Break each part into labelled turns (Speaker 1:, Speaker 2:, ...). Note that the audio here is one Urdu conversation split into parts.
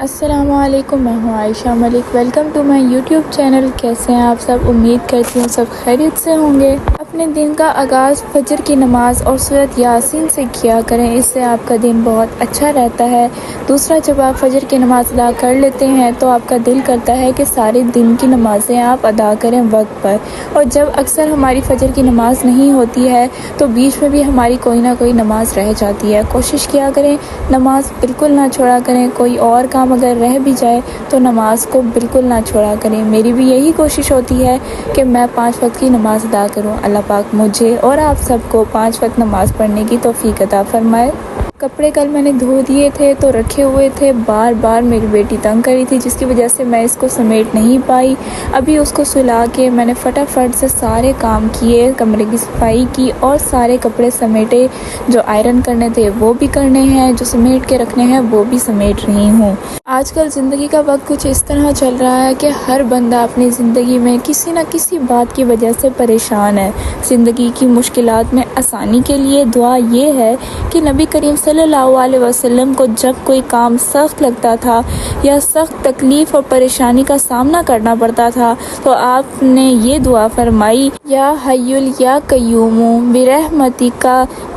Speaker 1: السلام علیکم، میں ہوں Ayesha Malik. Welcome to my YouTube channel. کیسے ہیں آپ سب؟ امید کرتی ہوں سب خیریت سے ہوں گے۔ اپنے دن کا آغاز فجر کی نماز اور سورۃ یاسین سے کیا کریں، اس سے آپ کا دن بہت اچھا رہتا ہے۔ دوسرا، جب آپ فجر کی نماز ادا کر لیتے ہیں تو آپ کا دل کرتا ہے کہ سارے دن کی نمازیں آپ ادا کریں وقت پر، اور جب اکثر ہماری فجر کی نماز نہیں ہوتی ہے تو بیچ میں بھی ہماری کوئی نہ کوئی نماز رہ جاتی ہے۔ کوشش کیا کریں نماز بالکل نہ چھوڑا کریں، کوئی اور کام اگر رہ بھی جائے تو نماز کو بالکل نہ چھوڑا کریں۔ میری بھی یہی کوشش ہوتی ہے کہ میں 5 وقت کی نماز ادا کروں۔ اللہ پاک مجھے اور آپ سب کو 5 وقت نماز پڑھنے کی توفیق عطا فرمائے۔ کپڑے کل میں نے دھو دیے تھے تو رکھے ہوئے تھے، بار بار میری بیٹی تنگ کری تھی جس کی وجہ سے میں اس کو سمیٹ نہیں پائی۔ ابھی اس کو سلا کے میں نے فٹافٹ سے سارے کام کیے، کمرے کی صفائی کی اور سارے کپڑے سمیٹے۔ جو آئرن کرنے تھے وہ بھی کرنے ہیں، جو سمیٹ کے رکھنے ہیں وہ بھی سمیٹ رہی ہوں۔ آج کل زندگی کا وقت کچھ اس طرح چل رہا ہے کہ ہر بندہ اپنی زندگی میں کسی نہ کسی بات کی وجہ سے پریشان ہے۔ زندگی کی مشکلات میں آسانی کے لیے دعا یہ ہے کہ نبی کریم صلی اللہ علیہ وسلم کو جب کوئی کام سخت لگتا تھا یا سخت تکلیف اور پریشانی کا سامنا کرنا پڑتا تھا تو آپ نے یہ دعا فرمائی، یا حی یا قیوم برحمتک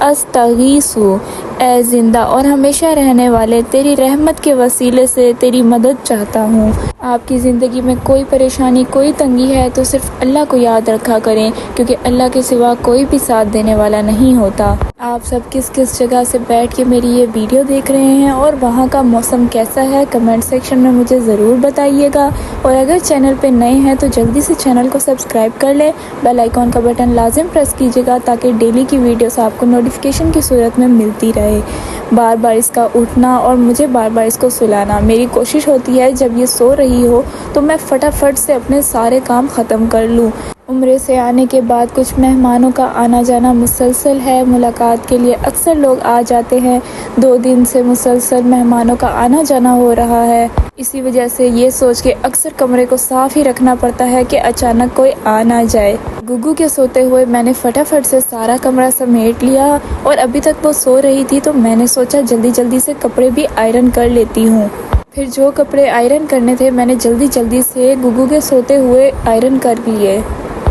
Speaker 1: استغیث، اے زندہ اور ہمیشہ رہنے والے، تیری رحمت کے وسیلے سے تیری مدد چاہتا ہوں۔ آپ کی زندگی میں کوئی پریشانی، کوئی تنگی ہے تو صرف اللہ کو یاد رکھا کریں، کیونکہ اللہ کے سوا کوئی بھی ساتھ دینے والا نہیں ہوتا۔ آپ سب کس کس جگہ سے بیٹھ کے میری یہ ویڈیو دیکھ رہے ہیں اور وہاں کا موسم کیسا ہے، کمنٹ سیکشن میں مجھے ضرور بتائیے گا، اور اگر چینل پہ نئے ہیں تو جلدی سے چینل کو سبسکرائب کر لیں، بیل آئیکن کا بٹن لازم پریس کیجیے گا تاکہ ڈیلی کی ویڈیوز آپ کو نوٹیفیکیشن کی صورت میں ملتی رہے۔ بار بار اس کا اٹھنا اور مجھے بار بار اس کو سلانا، میری کوشش ہوتی ہے جب یہ سو رہی ہو تو میں فٹافٹ سے اپنے سارے کام ختم کر لوں۔ عمرے سے آنے کے بعد کچھ مہمانوں کا آنا جانا مسلسل ہے، ملاقات کے لیے اکثر لوگ آ جاتے ہیں۔ 2 دن سے مسلسل مہمانوں کا آنا جانا ہو رہا ہے، اسی وجہ سے یہ سوچ کے اکثر کمرے کو صاف ہی رکھنا پڑتا ہے کہ اچانک کوئی آ نہ جائے۔ گگو کے سوتے ہوئے میں نے فٹافٹ سے سارا کمرہ سمیٹ لیا، اور ابھی تک وہ سو رہی تھی تو میں نے سوچا جلدی جلدی سے کپڑے بھی آئرن کر لیتی ہوں۔ پھر جو کپڑے آئرن کرنے تھے میں نے جلدی جلدی سے گگو کے سوتے ہوئے آئرن کر لیے۔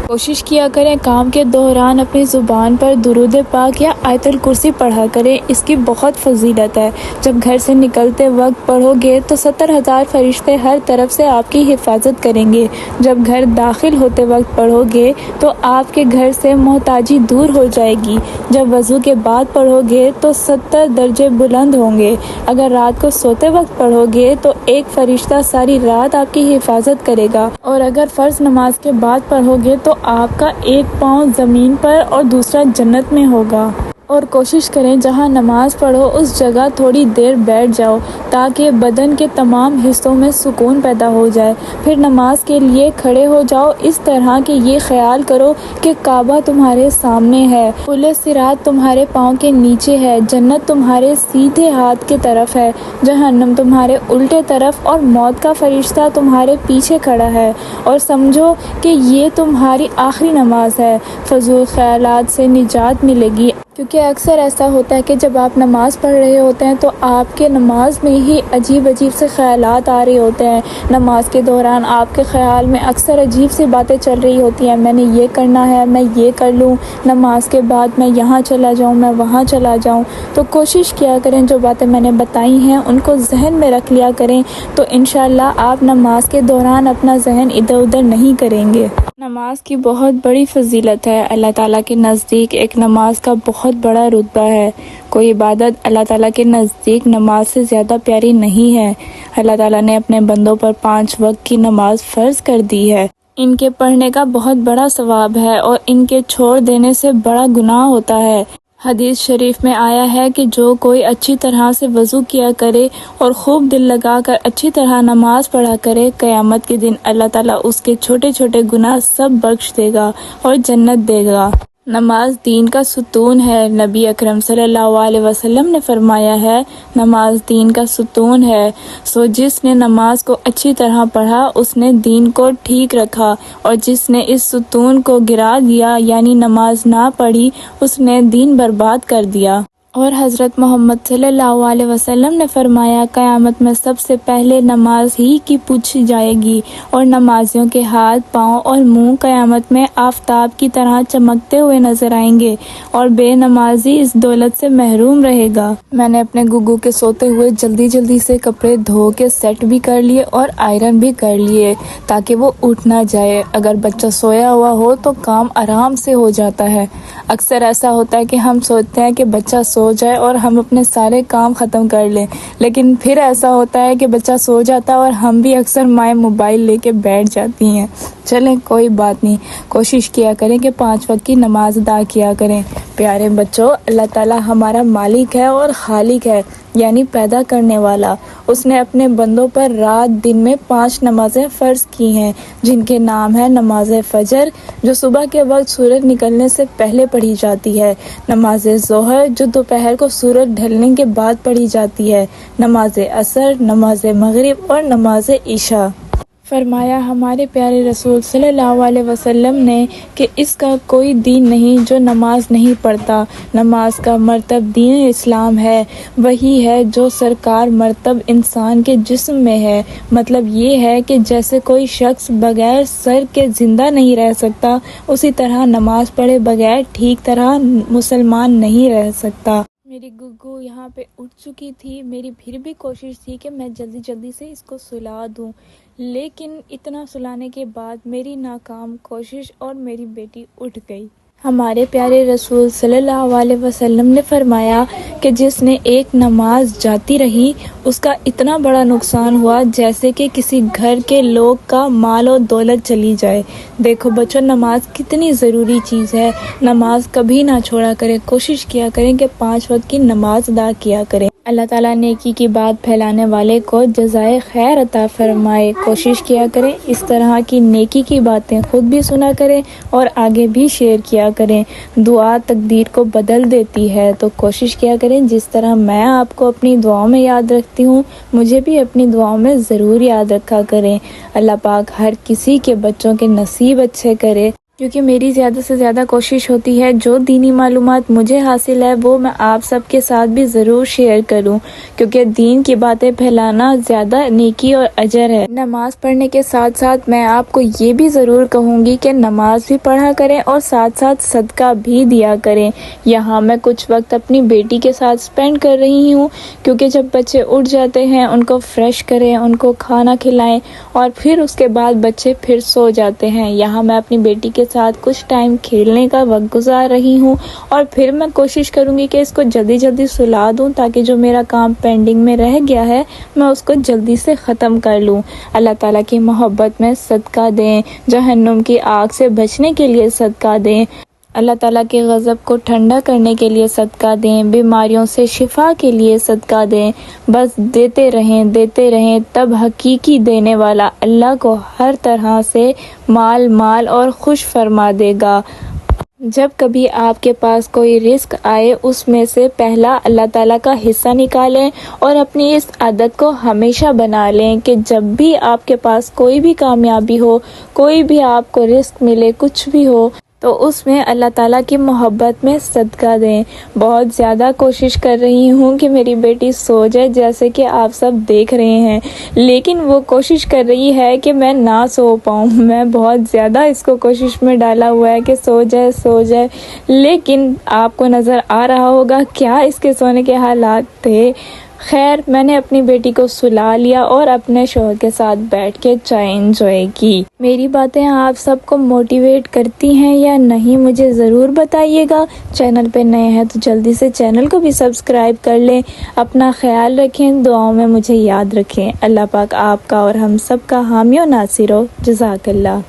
Speaker 1: کوشش کیا کریں کام کے دوران اپنی زبان پر درود پاک یا آیت الکرسی پڑھا کریں، اس کی بہت فضیلت ہے۔ جب گھر سے نکلتے وقت پڑھو گے تو 70,000 فرشتے ہر طرف سے آپ کی حفاظت کریں گے۔ جب گھر داخل ہوتے وقت پڑھو گے تو آپ کے گھر سے محتاجی دور ہو جائے گی۔ جب وضو کے بعد پڑھو گے تو 70 درجے بلند ہوں گے۔ اگر رات کو سوتے وقت پڑھو گے تو ایک فرشتہ ساری رات آپ کی حفاظت کرے گا، اور اگر فرض نماز کے بعد پڑھو گے تو آپ کا ایک پاؤں زمین پر اور دوسرا جنت میں ہوگا۔ اور کوشش کریں جہاں نماز پڑھو اس جگہ تھوڑی دیر بیٹھ جاؤ تاکہ بدن کے تمام حصوں میں سکون پیدا ہو جائے۔ پھر نماز کے لیے کھڑے ہو جاؤ اس طرح کہ یہ خیال کرو کہ کعبہ تمہارے سامنے ہے، پل صراط تمہارے پاؤں کے نیچے ہے، جنت تمہارے سیدھے ہاتھ کی طرف ہے، جہنم تمہارے الٹے طرف، اور موت کا فرشتہ تمہارے پیچھے کھڑا ہے، اور سمجھو کہ یہ تمہاری آخری نماز ہے۔ فضول خیالات سے نجات ملے گی، کیونکہ اکثر ایسا ہوتا ہے کہ جب آپ نماز پڑھ رہے ہوتے ہیں تو آپ کے نماز میں ہی عجیب عجیب سے خیالات آ رہے ہوتے ہیں۔ نماز کے دوران آپ کے خیال میں اکثر عجیب سی باتیں چل رہی ہوتی ہیں، میں نے یہ کرنا ہے، میں یہ کر لوں، نماز کے بعد میں یہاں چلا جاؤں، میں وہاں چلا جاؤں۔ تو کوشش کیا کریں جو باتیں میں نے بتائی ہیں ان کو ذہن میں رکھ لیا کریں، تو انشاءاللہ آپ نماز کے دوران اپنا ذہن ادھر ادھر نہیں کریں گے۔ نماز کی بہت بڑی فضیلت ہے، اللہ تعالیٰ کے نزدیک ایک نماز کا بہت بڑا رتبہ ہے۔ کوئی عبادت اللہ تعالیٰ کے نزدیک نماز سے زیادہ پیاری نہیں ہے۔ اللہ تعالیٰ نے اپنے بندوں پر 5 وقت کی نماز فرض کر دی ہے۔ ان کے پڑھنے کا بہت بڑا ثواب ہے اور ان کے چھوڑ دینے سے بڑا گناہ ہوتا ہے۔ حدیث شریف میں آیا ہے کہ جو کوئی اچھی طرح سے وضو کیا کرے اور خوب دل لگا کر اچھی طرح نماز پڑھا کرے، قیامت کے دن اللہ تعالیٰ اس کے چھوٹے چھوٹے گناہ سب بخش دے گا اور جنت دے گا۔ نماز دین کا ستون ہے، نبی اکرم صلی اللہ علیہ وسلم نے فرمایا ہے، نماز دین کا ستون ہے، سو جس نے نماز کو اچھی طرح پڑھا اس نے دین کو ٹھیک رکھا، اور جس نے اس ستون کو گرا دیا یعنی نماز نہ پڑھی اس نے دین برباد کر دیا۔ اور حضرت محمد صلی اللہ علیہ وسلم نے فرمایا قیامت میں سب سے پہلے نماز ہی کی پوچھی جائے گی، اور نمازیوں کے ہاتھ، پاؤں اور منہ قیامت میں آفتاب کی طرح چمکتے ہوئے نظر آئیں گے، اور بے نمازی اس دولت سے محروم رہے گا۔ میں نے اپنے گگو کے سوتے ہوئے جلدی سے کپڑے دھو کے سیٹ بھی کر لیے اور آئرن بھی کر لیے تاکہ وہ اٹھ نہ جائے۔ اگر بچہ سویا ہوا ہو تو کام آرام سے ہو جاتا ہے۔ اکثر ایسا ہوتا ہے کہ ہم سوچتے ہیں کہ بچہ سو جائے اور ہم اپنے سارے کام ختم کر لیں، لیکن پھر ایسا ہوتا ہے کہ بچہ سو جاتا ہے اور ہم بھی اکثر مائیں موبائل لے کے بیٹھ جاتی ہیں۔ چلیں کوئی بات نہیں، کوشش کیا کریں کہ 5 وقت کی نماز ادا کیا کریں۔ پیارے بچوں، اللہ تعالیٰ ہمارا مالک ہے اور خالق ہے، یعنی پیدا کرنے والا۔ اس نے اپنے بندوں پر رات دن میں 5 نمازیں فرض کی ہیں، جن کے نام ہے نماز فجر جو صبح کے وقت سورج نکلنے سے پہلے پڑھی جاتی ہے، نماز ظہر جو دوپہر کو سورج ڈھلنے کے بعد پڑھی جاتی ہے، نماز عصر، نماز مغرب اور نماز عشاء۔ فرمایا ہمارے پیارے رسول صلی اللہ علیہ وسلم نے کہ اس کا کوئی دین نہیں جو نماز نہیں پڑھتا۔ نماز کا مرتب دین اسلام ہے، وہی ہے جو سرکار مرتب انسان کے جسم میں ہے۔ مطلب یہ ہے کہ جیسے کوئی شخص بغیر سر کے زندہ نہیں رہ سکتا، اسی طرح نماز پڑھے بغیر ٹھیک طرح مسلمان نہیں رہ سکتا۔ میری گگو یہاں پہ اٹھ چکی تھی، میری پھر بھی کوشش تھی کہ میں جلدی سے اس کو سلا دوں، لیکن اتنا سلانے کے بعد میری ناکام کوشش اور میری بیٹی اٹھ گئی۔ ہمارے پیارے رسول صلی اللہ علیہ وسلم نے فرمایا کہ جس نے ایک نماز جاتی رہی اس کا اتنا بڑا نقصان ہوا جیسے کہ کسی گھر کے لوگ کا مال و دولت چلی جائے۔ دیکھو بچوں، نماز کتنی ضروری چیز ہے، نماز کبھی نہ چھوڑا کریں، کوشش کیا کریں کہ 5 وقت کی نماز ادا کیا کریں۔ اللہ تعالیٰ نیکی کی بات پھیلانے والے کو جزائے خیر عطا فرمائے۔ کوشش کیا کریں اس طرح کی نیکی کی باتیں خود بھی سنا کریں اور آگے بھی شیئر کیا کریں۔ دعا تقدیر کو بدل دیتی ہے، تو کوشش کیا کریں جس طرح میں آپ کو اپنی دعاؤں میں یاد رکھتی ہوں، مجھے بھی اپنی دعاؤں میں ضرور یاد رکھا کریں۔ اللہ پاک ہر کسی کے بچوں کے نصیب اچھے کرے، کیونکہ میری زیادہ سے زیادہ کوشش ہوتی ہے جو دینی معلومات مجھے حاصل ہے وہ میں آپ سب کے ساتھ بھی ضرور شیئر کروں، کیونکہ دین کی باتیں پھیلانا زیادہ نیکی اور اجر ہے۔ نماز پڑھنے کے ساتھ ساتھ میں آپ کو یہ بھی ضرور کہوں گی کہ نماز بھی پڑھا کریں اور ساتھ ساتھ صدقہ بھی دیا کریں۔ یہاں میں کچھ وقت اپنی بیٹی کے ساتھ سپینڈ کر رہی ہوں، کیونکہ جب بچے اٹھ جاتے ہیں ان کو فریش کریں، ان کو کھانا کھلائیں، اور پھر اس کے بعد بچے پھر سو جاتے ہیں۔ یہاں میں اپنی بیٹی کے ساتھ کچھ ٹائم کھیلنے کا وقت گزار رہی ہوں، اور پھر میں کوشش کروں گی کہ اس کو جلدی سلا دوں تاکہ جو میرا کام پینڈنگ میں رہ گیا ہے میں اس کو جلدی سے ختم کر لوں۔ اللہ تعالیٰ کی محبت میں صدقہ دیں، جہنم کی آگ سے بچنے کے لیے صدقہ دیں، اللہ تعالیٰ کے غضب کو ٹھنڈا کرنے کے لیے صدقہ دیں، بیماریوں سے شفا کے لیے صدقہ دیں۔ بس دیتے رہیں، تب حقیقی دینے والا اللہ کو ہر طرح سے مال اور خوش فرما دے گا۔ جب کبھی آپ کے پاس کوئی رزق آئے اس میں سے پہلا اللہ تعالیٰ کا حصہ نکالیں، اور اپنی اس عادت کو ہمیشہ بنا لیں کہ جب بھی آپ کے پاس کوئی بھی کامیابی ہو، کوئی بھی آپ کو رزق ملے، کچھ بھی ہو، تو اس میں اللہ تعالیٰ کی محبت میں صدقہ دیں۔ بہت زیادہ کوشش کر رہی ہوں کہ میری بیٹی سو جائے، جیسے کہ آپ سب دیکھ رہے ہیں، لیکن وہ کوشش کر رہی ہے کہ میں نہ سو پاؤں۔ میں بہت زیادہ اس کو کوشش میں ڈالا ہوا ہے کہ سو جائے، لیکن آپ کو نظر آ رہا ہوگا کیا اس کے سونے کے حالات تھے۔ خیر، میں نے اپنی بیٹی کو سلا لیا اور اپنے شوہر کے ساتھ بیٹھ کے چائے انجوائے کی۔ میری باتیں آپ سب کو موٹیویٹ کرتی ہیں یا نہیں مجھے ضرور بتائیے گا۔ چینل پہ نئے ہیں تو جلدی سے چینل کو بھی سبسکرائب کر لیں۔ اپنا خیال رکھیں، دعاؤں میں مجھے یاد رکھیں۔ اللہ پاک آپ کا اور ہم سب کا حامی و ناصر ہو۔ جزاک اللہ۔